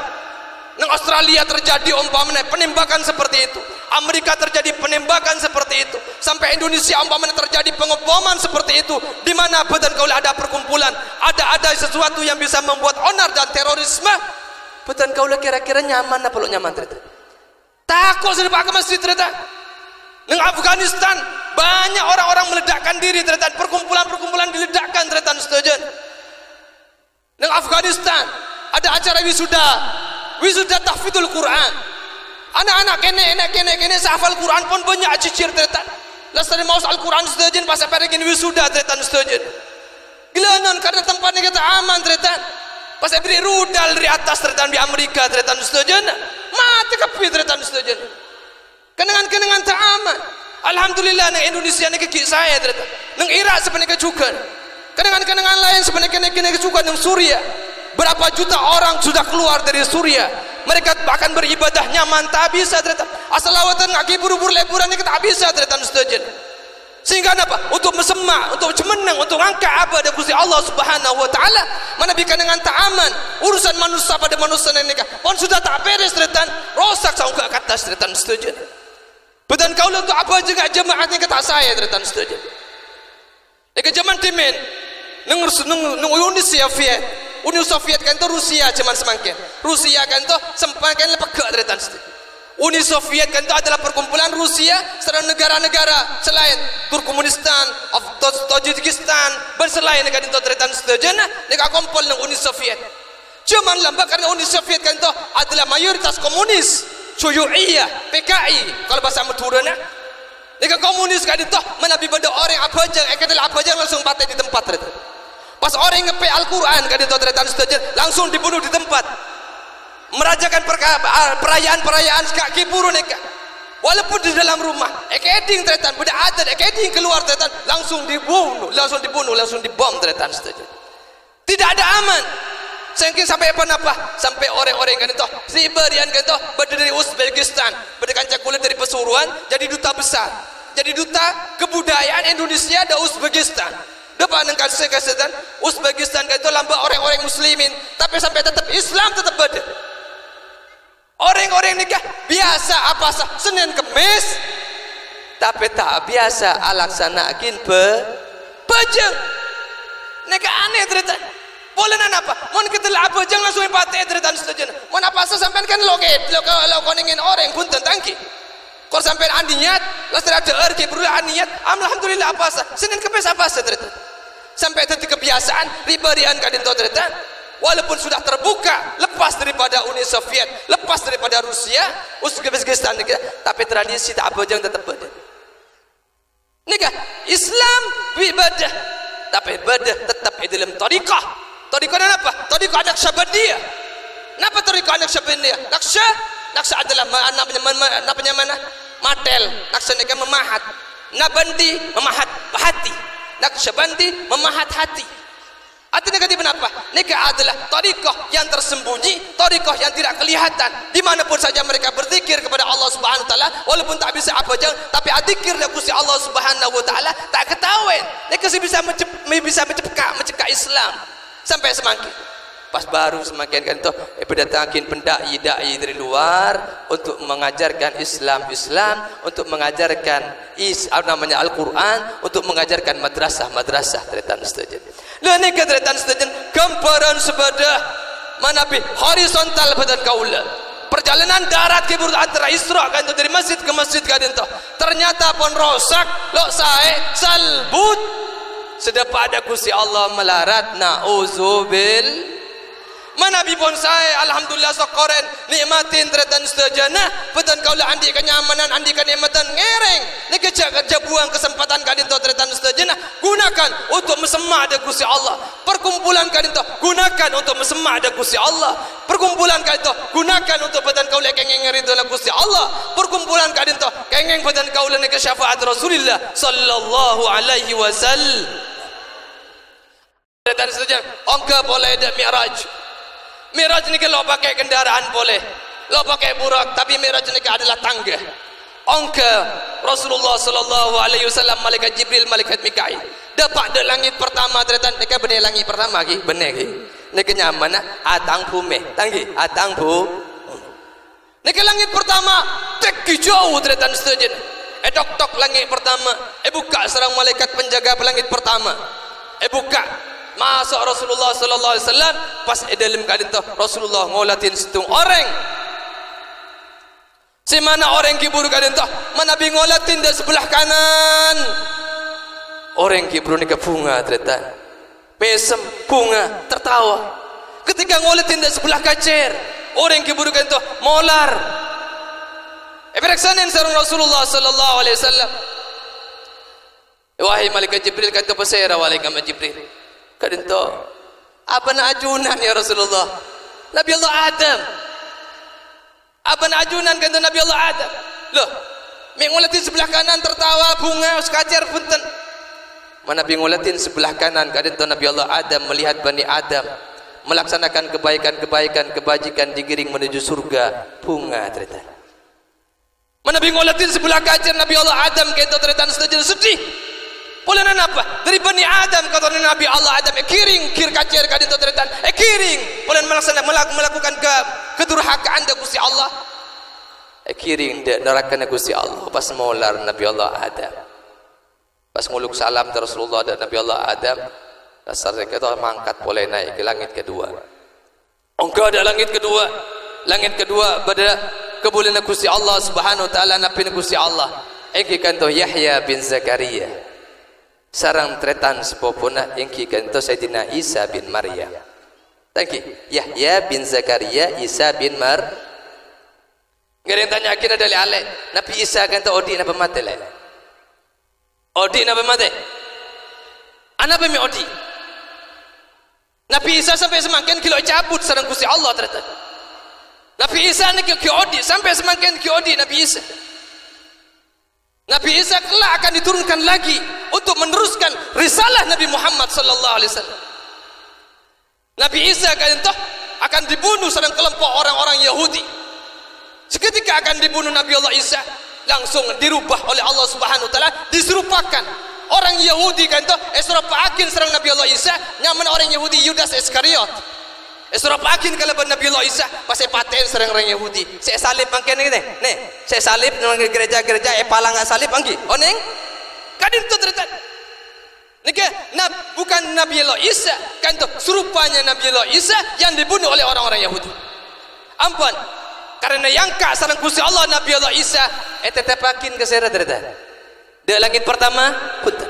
Speaker 1: nang Australia terjadi umpamanya penembakan seperti itu Amerika terjadi penembakan seperti itu sampai Indonesia umpamanya terjadi pengeboman seperti itu di mana betul kalau ada perkumpulan ada sesuatu yang bisa membuat onar dan terorisme betul kalau kira-kira nyaman apa lo nyaman ternyata takut sudah pakai masjid ternyata nang Afghanistan banyak orang-orang meledakkan diri ternyata perkumpulan diledakkan ternyata setuju nang Afghanistan ada acara wisuda tahfidzul Quran anak-anak kene sahafal Quran pun banyak cicir ternyata lastari maus Al-Quran setuju pas pergi wisuda ternyata setuju gelanon karena tempatnya kita aman ternyata pas beri rudal dari atas ternyata di Amerika ternyata setuju mati kepi ternyata setuju kenangan tak aman alhamdulillah nang Indonesia ni kaki saya ternyata nang Irak sebenarnya juga kenangan lain sebenarnya juga nang Suria berapa juta orang sudah keluar dari Suria mereka bahkan beribadah nyaman tak bisa ternyata asalawatan ngaki buru-buru leburan ini tak bisa ternyata setuju sehingga apa untuk mesemak untuk cemenang untuk angkat apa dari Gusti Allah Subhanahu wa taala mana bikin dengan tak aman urusan manusia pada manusia ini pun sudah tak beres ternyata rosak sampai ke atas ternyata setuju betul kaulah untuk apa juga jemaatnya kata saya ternyata setuju ke zaman timen nung Uni Soviet kan tu Rusia cuman semakin Rusia kan tu semakin lepegak ternyata Uni Soviet kan tu adalah perkumpulan Rusia serta negara-negara selain Turkmenistan, Tajikistan dan selain negara itu ternyata setuju mereka kumpul dengan Uni Soviet cuman lambat karena Uni Soviet kan tu adalah mayoritas komunis Syuyu'iyah, PKI kalau bahasa Madurana mereka komunis kan itu menabi pada orang apa aja langsung mati di tempat ternyata pas orang ngepe Al-Quran kan itu ternyata setuju langsung dibunuh di tempat merajakan perayaan-perayaan kak kiburu neka. Walaupun di dalam rumah, ekeding tretan, beda adat, ekeding keluar tretan, langsung dibunuh, langsung dibom tretan saja. Tidak ada aman. Saking sampai apa? Sampai orang-orang kan itu, Siberian kan itu, berada dari Uzbekistan, berada kulit dari Pesuruan, jadi duta besar, jadi duta kebudayaan Indonesia dan Uzbekistan. Depan dengan kesehatan Uzbekistan kan itu lambang orang-orang Muslimin, tapi sampai tetap Islam tetap berada. Orang-orang nikah biasa apa sah Senin Kemis, tapi tak biasa alaksanakin pejeng. Nikah aneh ternyata. Boleh apa? Mau kita apa jangan langsung empati ternyata setuju. Mau apa sah sampai kan lo koningin orang pun tentangki. Kalau sampai aniat, lalu ada erki berulah aniat. Alhamdulillah apa sah Senin Kemis apa sah ternyata. Sampai titik kebiasaan ribarian kadin to ternyata. Walaupun sudah terbuka, lepas daripada Uni Soviet, lepas daripada Rusia, Uzbekistan, tapi tradisi tak apa jangan tetap ada. Nikah Islam ibadah, tapi ibadah tetap di dalam tariqah. Tariqah apa? Tariqah Naqsyabandiyah. Kenapa tariqah Naqsyabandiyah? Naqsya adalah namanya mana? Matel. Naqsya nikah memahat. Nabandi memahat hati. Naqsyabandi memahat hati. Artinya negatif kenapa? Nikah adalah tariqah yang tersembunyi, tariqah yang tidak kelihatan. Dimanapun saja mereka berzikir kepada Allah Subhanahu Wa Taala, walaupun tak bisa apa aja, tapi zikir dan Gusti Allah Subhanahu Wa Taala tak ketahuan. Nikah bisa mencekak Islam sampai semakin. Pas baru semakin kan itu berdatangin pendai-dai dari luar untuk mengajarkan Islam, untuk mengajarkan namanya Al-Quran, untuk mengajarkan madrasah tretan setuju. Dan ini tretan setuju gambaran sebadah manapi horizontal badan kaula. Perjalanan darat kibur antara Isra kan itu dari masjid ke masjid kan itu. Ternyata pun rosak, lok sae salbut. Sedepa ada Gusti Allah melarat nauzubil. Mana bipon saya alhamdulillah sokoren nikmatin tretan sejana betan kaulah andi kenyamanan andi kenikmatan ngereng ni kerja buang kesempatan kadin to tretan sejana gunakan untuk mesemak ada Gusti Allah perkumpulan kadin to gunakan untuk mesemak ada Gusti Allah perkumpulan kadin to gunakan untuk betan kaulah kengeng ridho Gusti Allah perkumpulan kadin to kengeng betan kaulah ni ke syafaat Rasulullah sallallahu alaihi wasallam tretan sejana ongka boleh ada mi'raj. Mi'raj ni kalau pakai kendaraan boleh, lo pakai burak, tapi Mi'raj ni adalah tangga. Ongka Rasulullah sallallahu alaihi wasallam malaikat Jibril, malaikat Mikail. Dapat de langit pertama tretan, deka benih langit pertama ki, benih ki. Nek nyaman atang pume, tanggi atang pu. Nek langit pertama tek jauh tretan setuju. Tok langit pertama, buka serang malaikat penjaga langit pertama. Buka masuk Rasulullah sallallahu alaihi wasallam pas dalam keadaan tu Rasulullah ngolatin situng orang. Si mana orang kibur keadaan tu? Mana bi ngolatin di sebelah kanan. Orang kibur ni ke bunga tretan. Mesem bunga tertawa. Ketika ngolatin di sebelah kacer, orang kibur keadaan tu molar. Pereksanan sarung Rasulullah sallallahu alaihi wasallam. Wahai malaikat Jibril kata pasera malaikat Jibril. Kadento apa nak ajunan ya Rasulullah Nabi Allah Adam apa nak ajunan kata Nabi Allah Adam loh mengulatin sebelah kanan tertawa bunga sekacer punten mana mengulatin sebelah kanan kadento Nabi Allah Adam melihat Bani Adam melaksanakan kebaikan kebajikan digiring menuju surga bunga ternyata mana mengulatin sebelah kacer Nabi Allah Adam kata ternyata sedih boleh apa? Dari Bani Adam kata Nabi Allah Adam kiring kir kacir kadin to tretan kiring boleh melakukan kedurhakaan da Gusti Allah kiring de neraka Gusti Allah pas molar Nabi Allah Adam pas nguluk salam ke Rasulullah dan Nabi Allah Adam dasar kata mangkat boleh naik ke langit kedua engkau ada langit kedua pada kebulan Gusti Allah Subhanahu wa taala nabi Gusti Allah kan to Yahya bin Zakaria sarang tretan sepopona yang kikan to Sayyidina Isa bin Maryam. Tangki Yahya bin Zakaria Isa bin Ngereng tanya akhirnya dari ale Nabi Isa kan to odi napa mate le. Odi napa mate? Ana mi odi. Nabi Isa sampai semakin kilo cabut sarang Gusti Allah tretan. Nabi Isa ni kiodi sampai semakin kiodi Nabi Isa. Nabi Isa kelak akan diturunkan lagi untuk meneruskan risalah Nabi Muhammad sallallahu alaihi wasallam. Nabi Isa akan dibunuh sedang kelompok orang-orang Yahudi. Seketika akan dibunuh Nabi Allah Isa, langsung dirubah oleh Allah Subhanahu wa taala, diserupakan orang Yahudi serupakan serang Nabi Allah Isa, nyaman orang Yahudi Yudas Iskariot. Serupakan kalau Nabi Allah Isa pasal paten serang orang Yahudi. Saya salib mangken ni. Saya salib nang gereja-gereja palang salib angki. Oneng kadin tu terlihat. Nika bukan Nabi Allah Isa, kan tu serupanya Nabi Allah Isa yang dibunuh oleh orang-orang Yahudi. Ampun, karena yangka sareng Gusti Allah Nabi Allah Isa tetepakin ke seret terlihat. Dek langit pertama punten.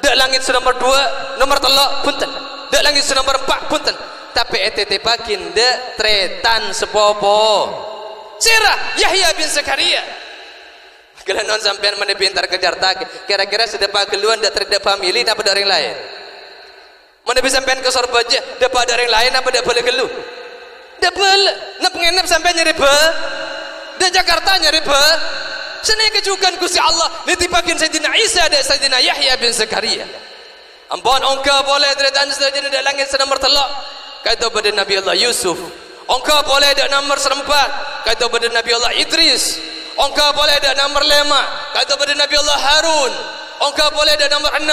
Speaker 1: Dek langit nomor 2, nomor 3 punten. Dek langit nomor 4 punten. Tapi tetepakin dek tretan sepopo. Sirah Yahya bin Zakaria. Kalau non sampean mana pintar kejar tak, kira-kira sudah pageluan dak terhadap family apa dari yang lain. Mana bisa sampean ke sorbaja dapat dari yang lain apa dak boleh gelu. Dak boleh. Nak pengenap sampean nyari be. Dak Jakarta nyari be. Seni kejukan Gusti Allah nitipakin Sayyidina Isa dan Sayyidina Yahya bin Zakaria. Ampun ongka boleh tretan saja dak langit nomor 3. Kata pada Nabi Allah Yusuf. Ongka boleh dak nomor 4. Kata pada Nabi Allah Idris. Ongka boleh dak nomor 5. Kata pada Nabi Allah Harun. Ongka boleh dak nomor 6.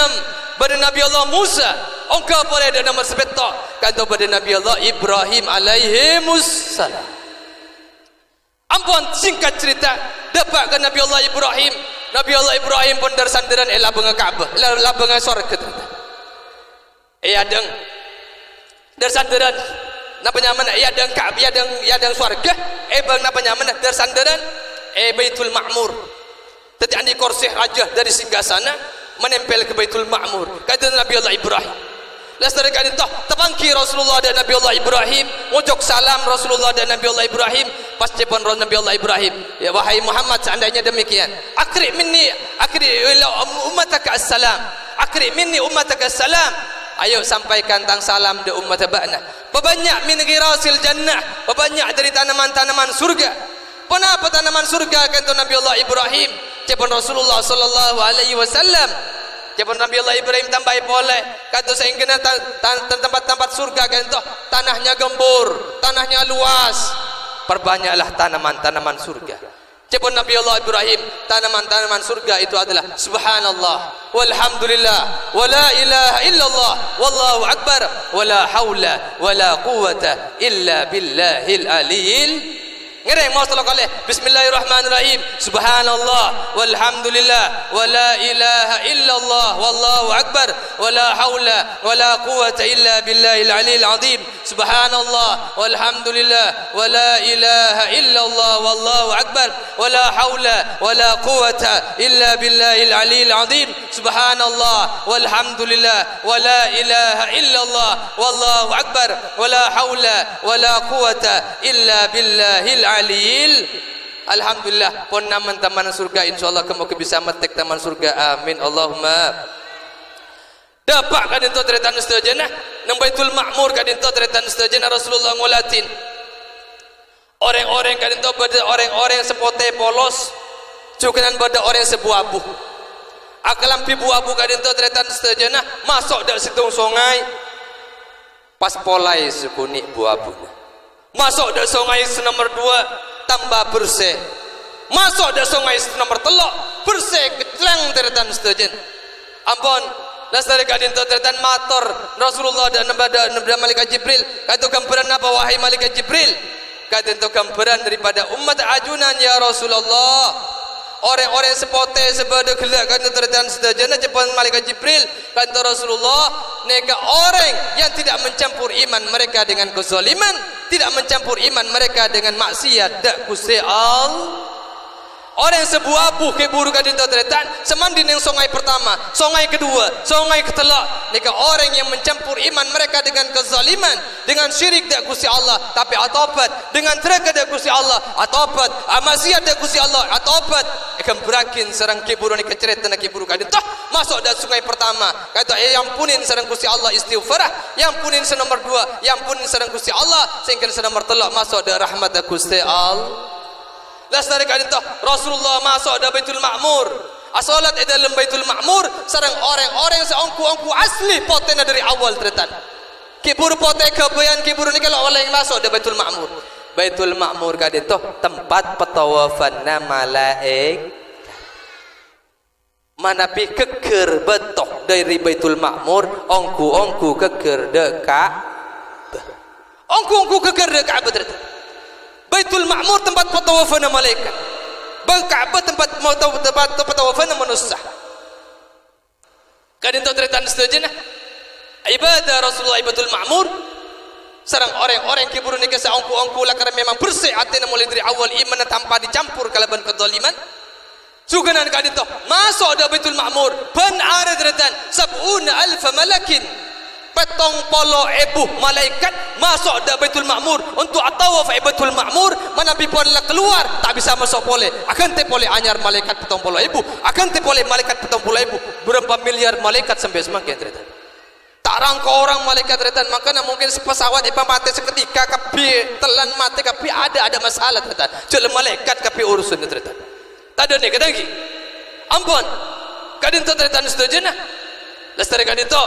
Speaker 1: Pada Nabi Allah Musa. Ongka boleh dak nomor 7. Kata pada Nabi Allah Ibrahim alaihimussalam. Ampun singkat cerita, dapatkan Nabi Allah Ibrahim. Nabi Allah Ibrahim pun darsandaran elah benga Kaabah, elah benga surga. Adeng darsandaran napa nyaman adeng Kaabah, adeng surga. Bang napa nyaman darsandaran Baitul Ma'mur. Tadi andi kursi raja dari singgasana menempel ke Baitul Ma'mur. Kata Nabi Allah Ibrahim. Lestari kadin tepangki Rasulullah dan Nabi Allah Ibrahim, mojok salam Rasulullah dan Nabi Allah Ibrahim, pas cepon Nabi Allah Ibrahim, ya wahai Muhammad seandainya demikian, akri ila ummataka assalam, akri minni ummataka assalam, ayo sampaikan tang salam de ummat ba'na, banyak min ghirasil jannah, banyak dari tanaman-tanaman surga. Kenapa tanaman surga kata Nabi Allah Ibrahim, cepon Rasulullah sallallahu alaihi wasallam. Jepun Nabi Allah Ibrahim tambah boleh kata sehingga tempat-tempat surga kan toh tanahnya gembur, tanahnya luas, perbanyaklah tanaman-tanaman surga. Jepun Nabi Allah Ibrahim, tanaman-tanaman surga itu adalah subhanallah walhamdulillah wala ilaha illallah wallahu akbar wala haula wala quwata illa billahil aliyil. Ngereng mau tolong kali. Bismillahirrahmanirrahim. Subhanallah walhamdulillah wala ilaha illallah wallahu akbar wala haula wala quwata illa billahil aliyil azim. Subhanallah walhamdulillah wala ilaha illallah wallahu akbar wala haula wala quwata illa billahil aliyil azim. Subhanallah walhamdulillah wala ilaha illallah wallahu akbar wala haula wala quwata illa billahil aliyil. Alhamdulillah pun naman taman surga, insyaallah kamu bisa metek taman surga, amin Allahumma. Dapat kadin to tretan setajana nang Baitul Ma'mur, kadin to tretan setajana Rasulullah ngolatin orang-orang kadin to pada orang-orang sepote polos cukunan pada orang sebuah abu akalam pi buah abu kadin to tretan setajana masuk dak situng sungai pas polai sekuni buah abu masuk dak sungai nomor 2 tambah bersih, masuk dak sungai nomor 3 bersih keclang tretan setajana. Ampun lestari kadin to tretan matur Rasulullah dan malaikat Jibril kata gambaran apa wahai malaikat Jibril, kata to gambaran daripada umat ajunan ya Rasulullah, orang-orang sepote sebada gelak kata tretan sedajana cepat malaikat Jibril kata Rasulullah, neka orang yang tidak mencampur iman mereka dengan kezaliman, tidak mencampur iman mereka dengan maksiat dak Gusti Allah. Orang sebuah abu keburukan di tretan semandi yang sungai pertama, sungai kedua, sungai ketelak. Neka orang yang mencampur iman mereka dengan kezaliman, dengan syirik dak Gusti Allah, tapi atopat dengan teraka dak Gusti Allah, atopat maksiat dak Gusti Allah, atopat akan berakin sarang kiburu ni keceretan kiburu kadin toh masuk dah sungai pertama kata yang punin sarang Gusti Allah istighfarah yang punin senomor 2 yang punin sarang Gusti Allah sehingga senomor 3 masuk dah rahmat Gusti Allah lastari kadin toh Rasulullah masuk dah Baitul Ma'mur asolat dalam Baitul Ma'mur sarang orang-orang seongku-ongku asli potena dari awal tretan kiburu pote kebayan kiburu ni kalau orang yang masuk dah Baitul Ma'mur Baitul Ma'mur kadin toh tempat petawafanna malaik mana pi keker betok dari Baitul Ma'mur ongku keker dekat ongku keker dekat betul Baitul Ma'mur tempat petawafanna malaikat Ka'bah tempat petawafanna manusia kadin toh cerita seterusnya ibadah Rasulullah Baitul Ma'mur sarang orang-orang kiburu ni kesa ongku-ongku lah kerana memang bersih hati mulai dari awal iman tanpa dicampur kalaban kezaliman suganan kadin toh masuk ada Baitul Ma'mur ban ada deratan 70,000 malakin petong polo ebuh malaikat masuk ada Baitul Ma'mur untuk atawaf Baitul Ma'mur mana pipon lah keluar tak bisa masuk boleh akan te boleh anyar malaikat petong polo ebuh akan te boleh malaikat petong polo ebuh berapa miliar malaikat sampai semakin deratan tak rangka orang malaikat retan makanya mungkin pesawat ipa mati seketika kapi telan mati kapi ada masalah retan cuma malaikat kapi urusan retan tak ada ni kata lagi ampun kadin to retan setuju na lastari kadin to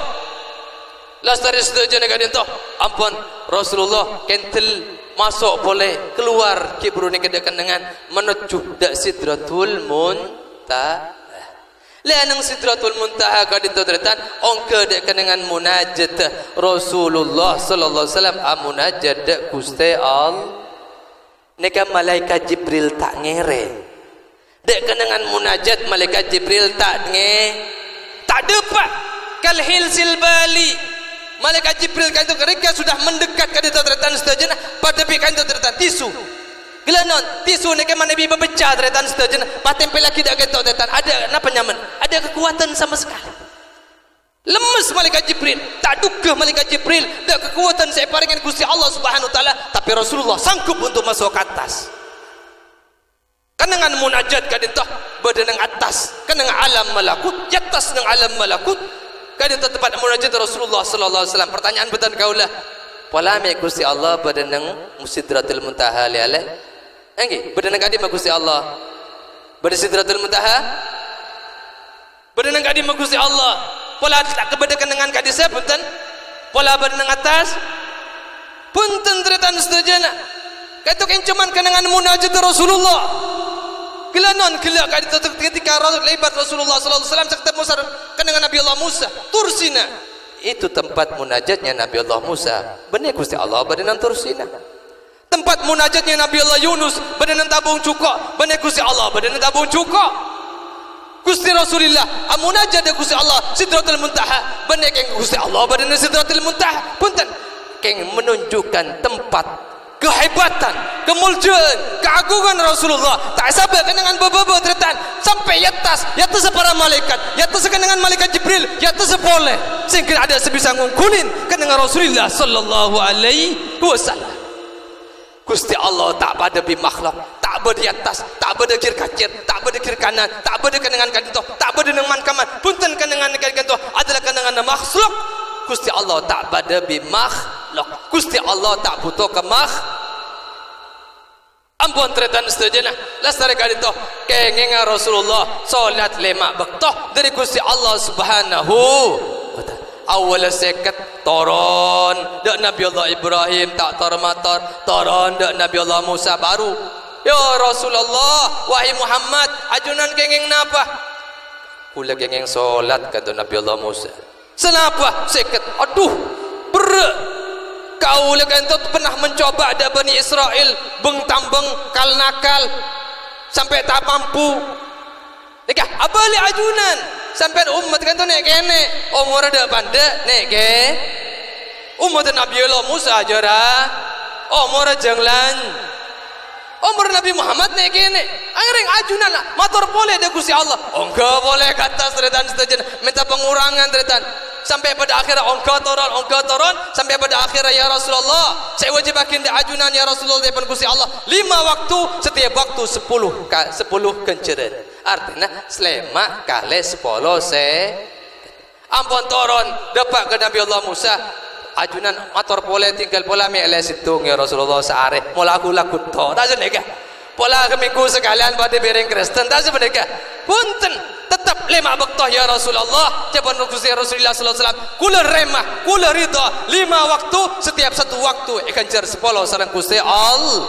Speaker 1: lastari setuju na kadin to ampun Rasulullah kentel masuk boleh keluar kibru ni kedekan dengan menuju dak Sidratul Muntaha Leanang Sidratul Muntaha kadin to tretan ongke dek dengan munajat Rasulullah sallallahu alaihi wasallam munajat dek Gusti Allah neka malaikat Jibril tak ngere dek dengan munajat malaikat Jibril tak depak kalhil silbali malaikat Jibril kan tu mereka sudah mendekat kadin to tretan setajana pada pikan to tretan tisu gelanon tisu ni kan Nabi berpecah tretan setajana patempel lagi dak ketok tretan ada apa nyaman ada kekuatan sama sekali lemes malaikat Jibril tak duga malaikat Jibril dak kekuatan saya paringan Gusti Allah Subhanahu wa taala tapi Rasulullah sanggup untuk masuk ke atas kan dengan munajat kadin tah badan atas kan dengan alam malakut atas dengan alam malakut kadin tah tempat munajat Rasulullah sallallahu alaihi wasallam pertanyaan betan kaulah pola me Gusti Allah badan Sidratul Muntaha le Enggi, berdenang kadi Gusti Allah. Pada Sidratul Muntaha. Berdenang kadi Gusti Allah. Pola tak kebedakan dengan kadi saya punten. Pola berdenang atas. Punten tretan setujana. Kaitu kan cuman kenangan munajat Rasulullah. Gelanon gila kadi ketika lebat Rasulullah sallallahu alaihi wasallam ketemu kenangan Nabi Allah Musa, Tursina. Itu tempat munajatnya Nabi Allah Musa. Benar Gusti Allah berdenang Tursina. Tempat munajatnya Nabi Allah Yunus benar tabung cukok benar Gusti Allah benar tabung cukok Gusti Rasulullah munajat Gusti Allah Sidratul Muntaha benar keng Gusti Allah benar Sidratul Muntaha punten keng menunjukkan tempat kehebatan kemuliaan keagungan Rasulullah tak sabar dengan beberapa tretan sampai atas para malaikat atas dengan malaikat Jibril atas boleh sehingga ada sebisa ngungkulin dengan Rasulullah sallallahu alaihi wasallam Gusti Allah tak pada bi makhluk, tak pada di atas, tak pada kiri kacir, tak pada kiri kanan, tak pada kenangan kadito, tak pada dengan kaman, punten kenangan kadito adalah kenangan makhluk. Gusti Allah tak pada bi makhluk. Gusti Allah tak butuh ke ampun tretan setujana lastari kadito kengenga Rasulullah salat lemak bektoh dari Gusti Allah Subhanahu wa taala awal seket toron dak Nabi Allah Ibrahim tak tormator toron dak Nabi Allah Musa baru ya Rasulullah wahai Muhammad ajunan kengeng napa kula kengeng solat kata Nabi Allah Musa senapa seket aduh berat kau lekan tu pernah mencoba ada Bani Israel beng tambeng kal nakal sampai tak mampu nikah abali ajunan sampai umat kan tu nek kene umur dak pandek nek ke umat Nabi Allah Musa jara umur jenglan umur Nabi Muhammad nek kene akhirnya ajunan lah motor boleh ada Gusti Allah enggak boleh kata seretan setuju minta pengurangan seretan sampai pada akhirnya ongkau toron sampai pada pada akhirnya ya Rasulullah saya wajib baginda ajunan ya Rasulullah depan Gusti Allah 5 waktu setiap waktu 10 kenceran artinya selama kali 10 ampun turun dapat ke Nabi Allah Musa ajunan motor boleh tinggal pola melek situng ya Rasulullah seareh mula aku laku to tak seneka pola keminggu sekalian pada bereng Kristen tak seneka punten tetap 5 waktu ya Rasulullah jaban Rasulullah sallallahu alaihi wasallam kula remah kula ridha 5 waktu setiap 1 waktu ikan jar 10 sareng Gusti Allah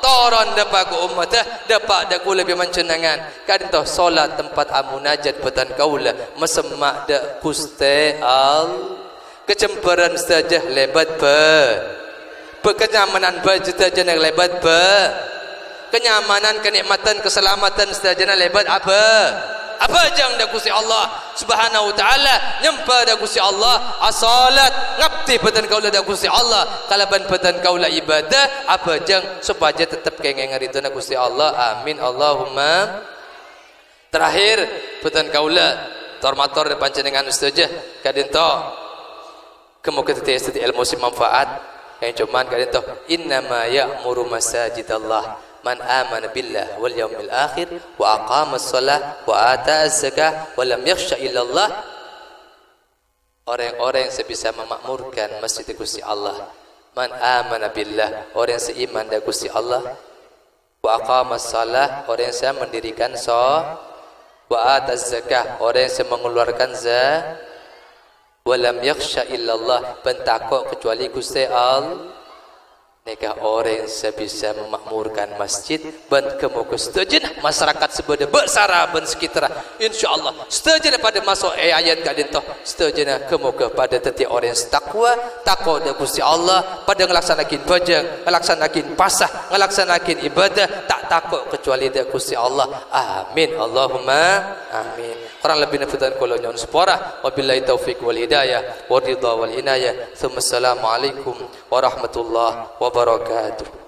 Speaker 1: toron dapat ku umat dapat dak kula lebih mencenangan kadang solat tempat amunajat petan kaula mesemak dak Gusti Allah kecemperan saja lebat kenyamanan baju saja yang lebat kenyamanan kenikmatan keselamatan saja lebat apa jang dak Gusti Allah Subhanahu wa taala nyempa dak Gusti Allah asalat ngabdi petan kaula dak Gusti Allah kalaban petan kaula ibadah apa jang supaya tetap kengeng ridana Gusti Allah amin Allahumma terakhir petan kaula tormator depan jenengan ustazah kadento kemuka tete ilmu si manfaat yang cuman kadento innama ya'muru masajidallah man amana billah wal yaumil akhir wa aqama shalah wa ata zakah wa lam yakhsha illallah orang-orang yang sebisa memakmurkan masjid Gusti Allah man amana billah orang yang seiman dengan Gusti Allah wa aqama shalah orang yang mendirikan shalah wa ata zakah orang yang mengeluarkan zakat wa lam yakhsha illallah pentakut kecuali Gusti Allah nega orang yang bisa memakmurkan masjid ban kemuka setuju masyarakat sebeda bersara ban sekitar insyaallah setuju pada masuk ayat kadin toh setuju kemuka pada teti orang yang takwa takut dengan Gusti Allah pada ngelaksanakan bajang ngelaksanakan pasah ngelaksanakan ibadah tak takut kecuali dengan Gusti Allah amin Allahumma amin kurang lebih nafatan kula nyon sepora wabillahi taufik wal hidayah wa ridha wal inayah. Assalamualaikum warahmatullahi wabarakatuh.